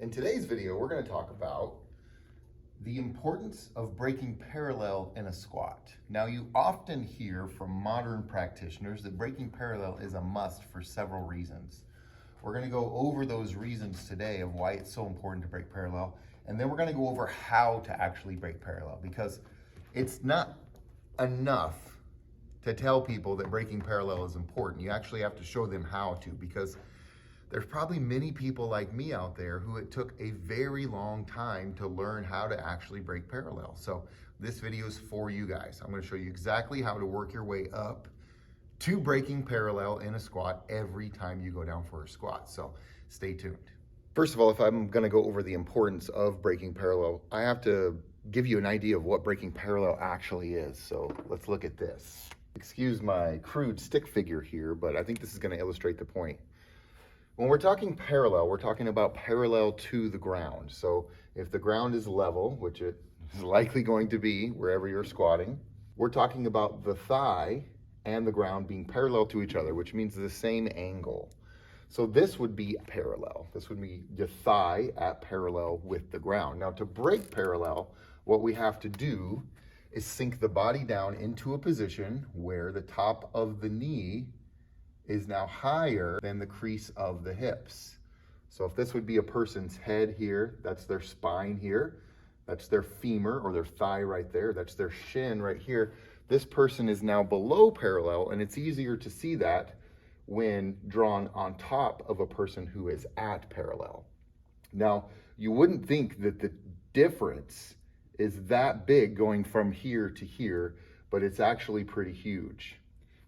In today's video, we're going to talk about the importance of breaking parallel in a squat. Now, you often hear from modern practitioners that breaking parallel is a must for several reasons. We're going to go over those reasons today of why it's so important to break parallel, and then we're going to go over how to actually break parallel, because it's not enough to tell people that breaking parallel is important. You actually have to show them how to, because there's probably many people like me out there who it took a very long time to learn how to actually break parallel. So this video is for you guys. I'm going to show you exactly how to work your way up to breaking parallel in a squat every time you go down for a squat. So stay tuned. First of all, if I'm going to go over the importance of breaking parallel, I have to give you an idea of what breaking parallel actually is. So let's look at this. Excuse my crude stick figure here, but I think this is going to illustrate the point. When we're talking parallel, we're talking about parallel to the ground. So if the ground is level, which it is likely going to be wherever you're squatting, we're talking about the thigh and the ground being parallel to each other, which means the same angle. So this would be parallel. This would be the thigh at parallel with the ground. Now, to break parallel, what we have to do is sink the body down into a position where the top of the knee is now higher than the crease of the hips. So if this would be a person's head here, that's their spine here, that's their femur or their thigh right there, that's their shin right here. This person is now below parallel, and it's easier to see that when drawn on top of a person who is at parallel. Now, you wouldn't think that the difference is that big going from here to here, but it's actually pretty huge,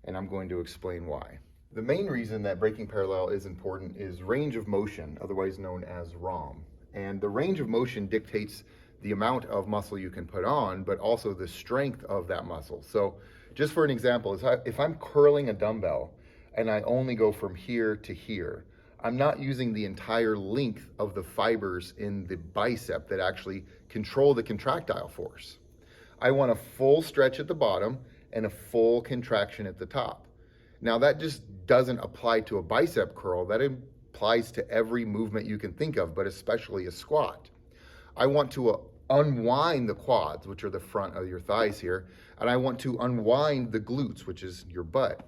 and I'm going to explain why. The main reason that breaking parallel is important is range of motion, otherwise known as ROM. And the range of motion dictates the amount of muscle you can put on, but also the strength of that muscle. So just for an example, if I'm curling a dumbbell and I only go from here to here, I'm not using the entire length of the fibers in the bicep that actually control the contractile force. I want a full stretch at the bottom and a full contraction at the top. Now, that just doesn't apply to a bicep curl. That applies to every movement you can think of, but especially a squat. I want to unwind the quads, which are the front of your thighs here, and I want to unwind the glutes, which is your butt.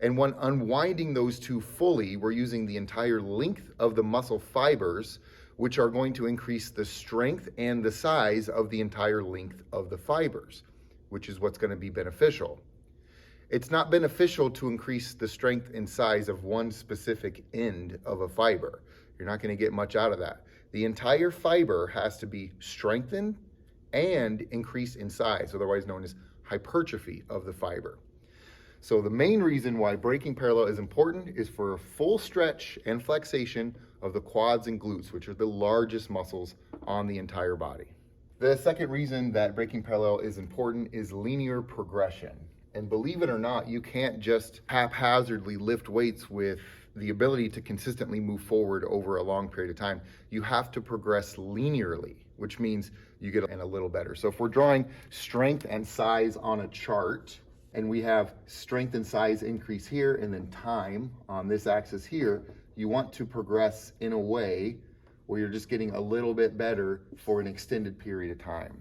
And when unwinding those two fully, we're using the entire length of the muscle fibers, which are going to increase the strength and the size of the entire length of the fibers, which is what's going to be beneficial. It's not beneficial to increase the strength and size of one specific end of a fiber. You're not going to get much out of that. The entire fiber has to be strengthened and increase in size, otherwise known as hypertrophy of the fiber. So the main reason why breaking parallel is important is for a full stretch and flexation of the quads and glutes, which are the largest muscles on the entire body. The second reason that breaking parallel is important is linear progression. And believe it or not, you can't just haphazardly lift weights with the ability to consistently move forward over a long period of time. You have to progress linearly, which means you get a little better. So if we're drawing strength and size on a chart, and we have strength and size increase here, and then time on this axis here, you want to progress in a way where you're just getting a little bit better for an extended period of time.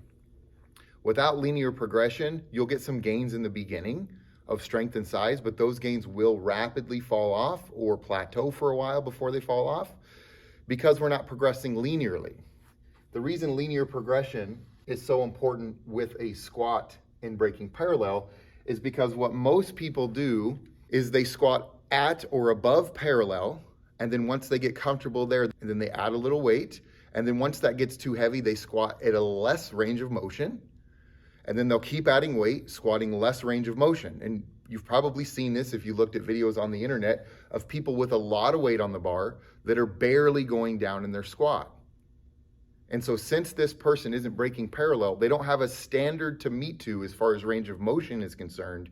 Without linear progression, you'll get some gains in the beginning of strength and size, but those gains will rapidly fall off or plateau for a while before they fall off because we're not progressing linearly. The reason linear progression is so important with a squat in breaking parallel is because what most people do is they squat at or above parallel, and then once they get comfortable there, and then they add a little weight, and then once that gets too heavy, they squat at a less range of motion. And then they'll keep adding weight, squatting less range of motion. And you've probably seen this if you looked at videos on the internet of people with a lot of weight on the bar that are barely going down in their squat. And so since this person isn't breaking parallel, they don't have a standard to meet to as far as range of motion is concerned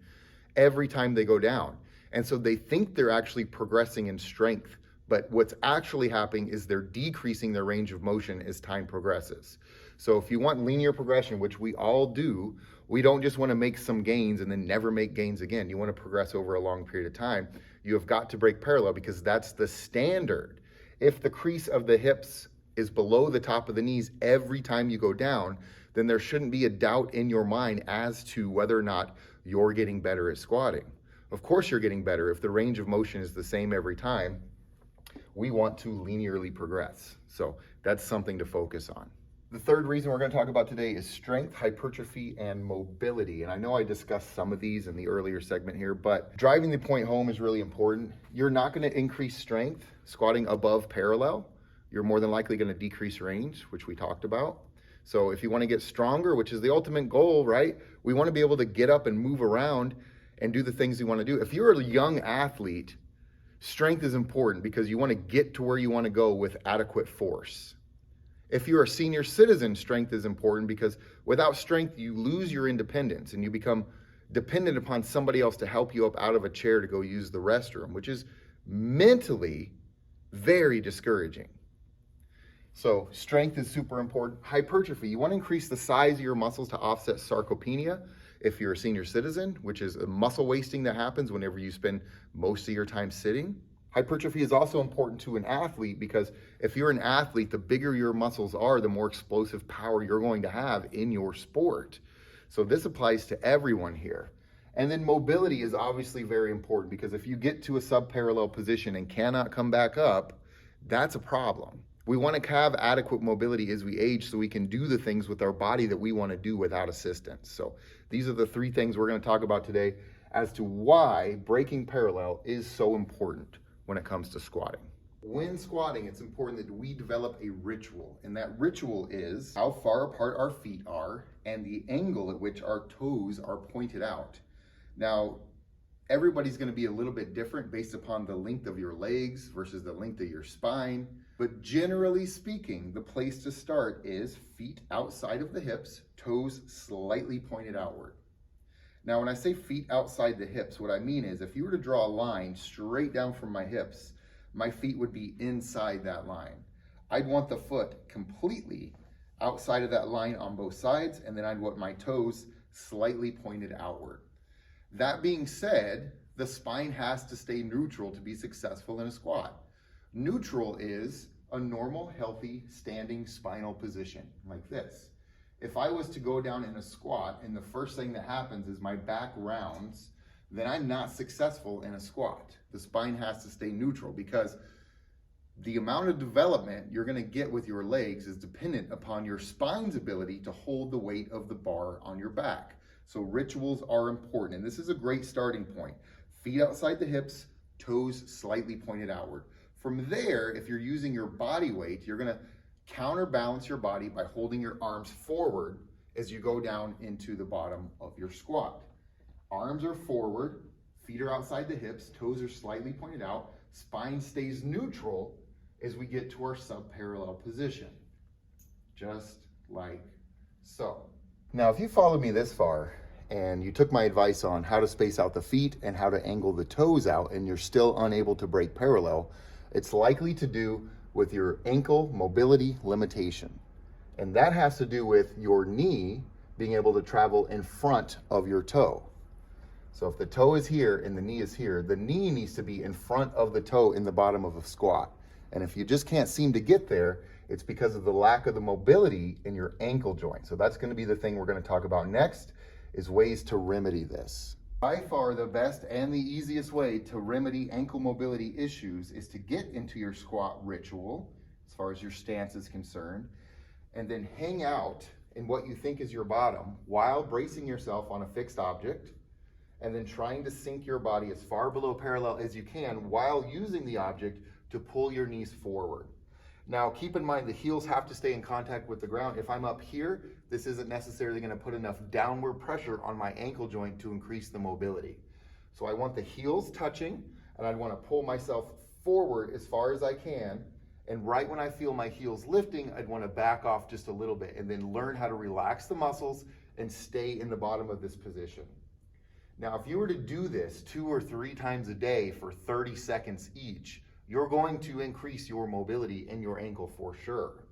every time they go down. And so they think they're actually progressing in strength, but what's actually happening is they're decreasing their range of motion as time progresses. So if you want linear progression, which we all do, we don't just want to make some gains and then never make gains again. You want to progress over a long period of time. You have got to break parallel because that's the standard. If the crease of the hips is below the top of the knees every time you go down, then there shouldn't be a doubt in your mind as to whether or not you're getting better at squatting. Of course you're getting better if the range of motion is the same every time. We want to linearly progress. So that's something to focus on. The third reason we're going to talk about today is strength, hypertrophy, and mobility. And I know I discussed some of these in the earlier segment here, but driving the point home is really important. You're not going to increase strength squatting above parallel. You're more than likely going to decrease range, which we talked about. So if you want to get stronger, which is the ultimate goal, right? We want to be able to get up and move around and do the things you want to do. If you're a young athlete, strength is important because you want to get to where you want to go with adequate force. If you're a senior citizen, strength is important because without strength, you lose your independence and you become dependent upon somebody else to help you up out of a chair to go use the restroom, which is mentally very discouraging. So strength is super important. Hypertrophy, you want to increase the size of your muscles to offset sarcopenia if you're a senior citizen, which is a muscle wasting that happens whenever you spend most of your time sitting. Hypertrophy is also important to an athlete because if you're an athlete, the bigger your muscles are, the more explosive power you're going to have in your sport. So this applies to everyone here. And then mobility is obviously very important because if you get to a subparallel position and cannot come back up, that's a problem. We want to have adequate mobility as we age so we can do the things with our body that we want to do without assistance. So these are the three things we're going to talk about today as to why breaking parallel is so important when it comes to squatting. When squatting, it's important that we develop a ritual, and that ritual is how far apart our feet are and the angle at which our toes are pointed out. Now, everybody's going to be a little bit different based upon the length of your legs versus the length of your spine, but generally speaking, the place to start is feet outside of the hips, toes slightly pointed outward. Now, when I say feet outside the hips, what I mean is if you were to draw a line straight down from my hips, my feet would be inside that line. I'd want the foot completely outside of that line on both sides, and then I'd want my toes slightly pointed outward. That being said, the spine has to stay neutral to be successful in a squat. Neutral is a normal, healthy, standing spinal position, like this. If I was to go down in a squat and the first thing that happens is my back rounds, then I'm not successful in a squat. The spine has to stay neutral because the amount of development you're going to get with your legs is dependent upon your spine's ability to hold the weight of the bar on your back. So rituals are important, and this is a great starting point. Feet outside the hips, toes slightly pointed outward. From there, if you're using your body weight, you're going to counterbalance your body by holding your arms forward as you go down into the bottom of your squat. Arms are forward, feet are outside the hips, toes are slightly pointed out, spine stays neutral as we get to our subparallel position, just like so. Now, if you followed me this far and you took my advice on how to space out the feet and how to angle the toes out and you're still unable to break parallel, it's likely to do with your ankle mobility limitation. And that has to do with your knee being able to travel in front of your toe. So if the toe is here and the knee is here, the knee needs to be in front of the toe in the bottom of a squat. And if you just can't seem to get there, it's because of the lack of the mobility in your ankle joint. So that's going to be the thing we're going to talk about next, is ways to remedy this. By far the best and the easiest way to remedy ankle mobility issues is to get into your squat ritual, as far as your stance is concerned, and then hang out in what you think is your bottom while bracing yourself on a fixed object, and then trying to sink your body as far below parallel as you can while using the object to pull your knees forward. Now, keep in mind the heels have to stay in contact with the ground. If I'm up here, this isn't necessarily going to put enough downward pressure on my ankle joint to increase the mobility. So I want the heels touching, and I want to pull myself forward as far as I can. And right when I feel my heels lifting, I'd want to back off just a little bit and then learn how to relax the muscles and stay in the bottom of this position. Now, if you were to do this 2 or 3 times a day for 30 seconds each, you're going to increase your mobility in your ankle for sure.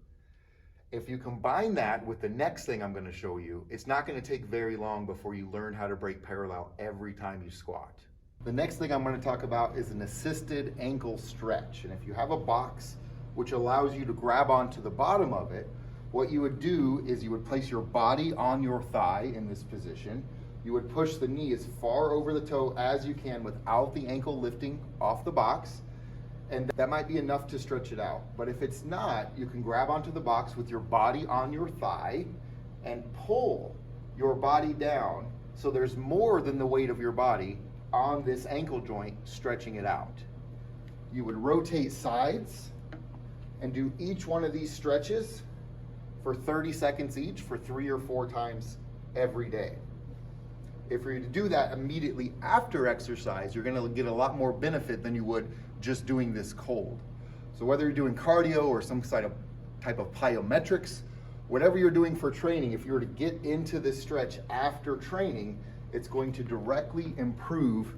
If you combine that with the next thing I'm going to show you, it's not going to take very long before you learn how to break parallel every time you squat. The next thing I'm going to talk about is an assisted ankle stretch. And if you have a box which allows you to grab onto the bottom of it, what you would do is you would place your body on your thigh in this position. You would push the knee as far over the toe as you can without the ankle lifting off the box. And that might be enough to stretch it out. But if it's not, you can grab onto the box with your body on your thigh and pull your body down so there's more than the weight of your body on this ankle joint, stretching it out. You would rotate sides and do each one of these stretches for 30 seconds each for 3 or 4 times every day. If you're to do that immediately after exercise, you're gonna get a lot more benefit than you would just doing this cold. So whether you're doing cardio or some type of biometrics, whatever you're doing for training, if you were to get into this stretch after training, it's going to directly improve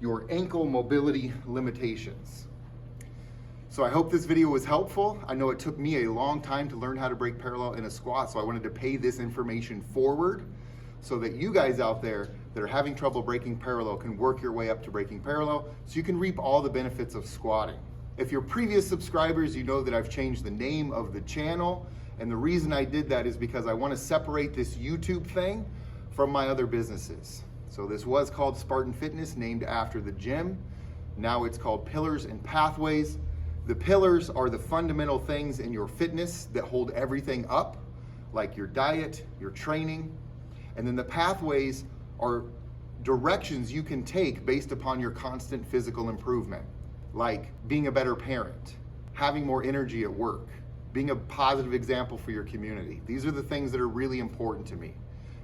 your ankle mobility limitations. So I hope this video was helpful. I know it took me a long time to learn how to break parallel in a squat, so I wanted to pay this information forward so that you guys out there that are having trouble breaking parallel can work your way up to breaking parallel so you can reap all the benefits of squatting. If you're previous subscribers, you know that I've changed the name of the channel, and the reason I did that is because I want to separate this YouTube thing from my other businesses. So this was called Spartan Fitness, named after the gym. Now it's called Pillars and Pathways. The pillars are the fundamental things in your fitness that hold everything up, like your diet, your training. And then the pathways are directions you can take based upon your constant physical improvement, like being a better parent, having more energy at work, being a positive example for your community. These are the things that are really important to me.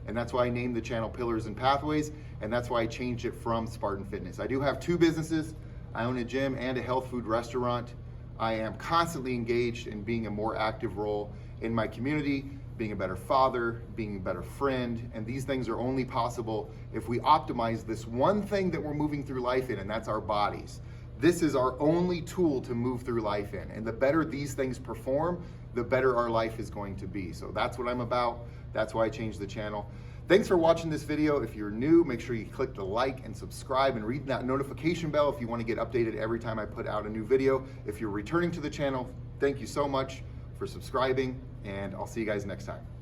And that's why I named the channel Pillars and Pathways, and that's why I changed it from Spartan Fitness. I do have 2 businesses. I own a gym and a health food restaurant. I am constantly engaged in being a more active role in my community, being a better father, being a better friend, and these things are only possible if we optimize this one thing that we're moving through life in, and that's our bodies. This is our only tool to move through life in, and the better these things perform, the better our life is going to be. So that's what I'm about. That's why I changed the channel. Thanks for watching this video. If you're new, make sure you click the like and subscribe and read that notification bell if you want to get updated every time I put out a new video. If you're returning to the channel, thank you so much for subscribing, and I'll see you guys next time.